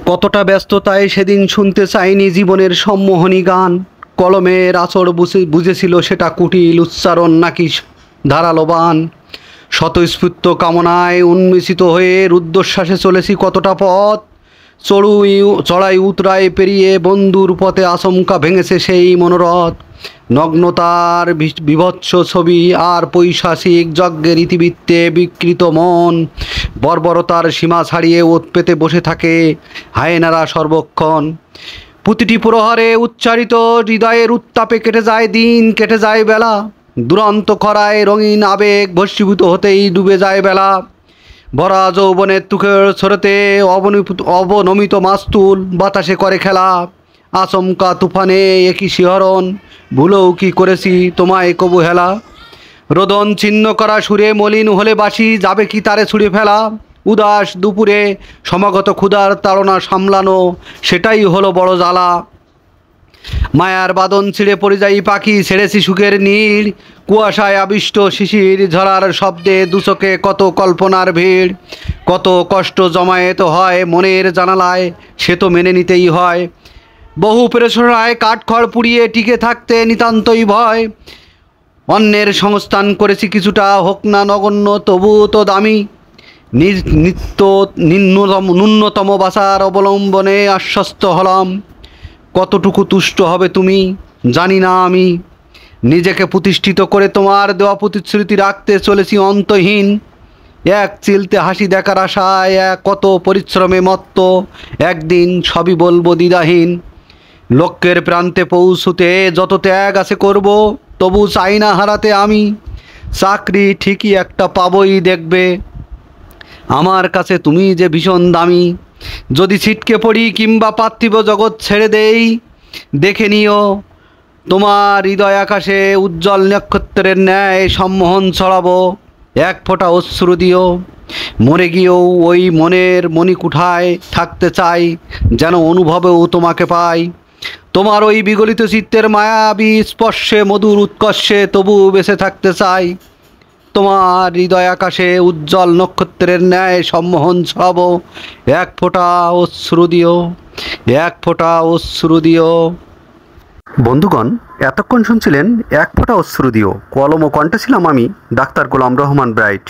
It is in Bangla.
কতটা ব্যস্ততায় সেদিন শুনতে চাইনি জীবনের সম্মোহনী গান। কলমের আঁচড় বুঝেছিল সেটা কুটিল উচ্চারণ নাকি ধারালো বান। স্বতঃস্ফূর্ত কামনায় উন্মিলিত হয়ে রুদ্ধশ্বাসে চলেছি কতটা পথ। চড়াই উতরাই পেরিয়ে বন্ধুর পথে আচমকা ভেঙেছে সেই মনোরথ। নগ্নতার বীভৎস ছবি আর পৈশাচিক যজ্ঞের ইতিবৃত্তে বিকৃত মন। বর্বরতার সীমা ছাড়িয়ে ওত পেতে বসে থাকে হায়েনারা সর্বক্ষণ। প্রতিটি প্রহরে উচ্চারিত হৃদয়ের উত্তাপে কেটে যায় দিন, কেটে যায় বেলা। দুরন্ত খরায় রঙিন আবেগ ভস্মীভূত হতেই ডুবে যায় বেলা। ভরা যৌবনের তুখের ছড়াতে অবনমিত মাস্তুল বাতাসে করে খেলা। আচমকা তুফানে একই শিহরণ, ভুলেও কি করেছি তোমায় কবু হেলা। রোদন ছিন্ন করা সুরে মলিন হলে বাসি যাবে কি তারে ছুঁড়ে ফেলা। উদাস দুপুরে সমাগত ক্ষুধার তাড়না সামলানো, সেটাই হলো বড় জ্বালা। মায়ার বাদন ছিঁড়ে পরিযায়ী পাখি ছেড়েছি সুখের নীড়। কুয়াশায় আবিষ্ট শিশির ঝরার শব্দে দুচোখে কত কল্পনার ভিড়। কত কষ্ট জমায়েত হয় মনের জানালায়, সে তো মেনে নিতেই হয়। বহু প্রেরণায় কাঠখড় পুড়িয়ে টিকে থাকতে নিতান্তই ভয়। অন্যের সংস্থান করেছি কিছুটা, হোক না নগণ্য তবু তো দামি। ন্যূনতম বাসার অবলম্বনে আশ্বস্ত হলাম। কতটুকু তুষ্ট হবে তুমি জানি না আমি। নিজেকে প্রতিষ্ঠিত করে তোমার দেওয়া প্রতিশ্রুতি রাখতে চলেছি অন্তহীন। এক চিলতে হাসি দেখার আশায় কত পরিশ্রমে মত্ত, একদিন সবই বলবো দ্বিধাহীন। লক্ষ্যের প্রান্তে পৌঁছতে যত ত্যাগ আছে করব, তবু চাই না হারাতে আমি। চাকরি ঠিকই একটা পাবই দেখবে, আমার কাছে তুমি যে ভীষণ দামি। যদি ছিটকে পড়ি কিংবা পার্থিব জগৎ ছেড়ে দেই, দেখে নিও তোমার হৃদয় আকাশে উজ্জ্বল নক্ষত্রের ন্যায় সম্মোহন ছড়াবো। এক ফোঁটা অশ্রু দিও, মরে গিয়েও ওই মনের মণিকুঠায় থাকতে চাই, যেন অনুভবেও তোমাকে পাই। তোমার ওই বিগলিত চিত্তের মায়াবী স্পর্শে মধুর উৎকর্ষে তবু বেঁচে থাকতে চাই। তোমার হৃদয় আকাশে উজ্জ্বল নক্ষত্রের ন্যায় সম্মোহন ছড়াবো। এক ফোঁটা অশ্রু দিও, এক ফোঁটা অশ্রু দিও। বন্ধুগণ, এতক্ষণ শুনছিলেন এক ফোঁটা অশ্রু দিও। কলম ও কণ্ঠে ছিলাম আমি, ডাক্তার গোলাম রহমান ব্রাইট।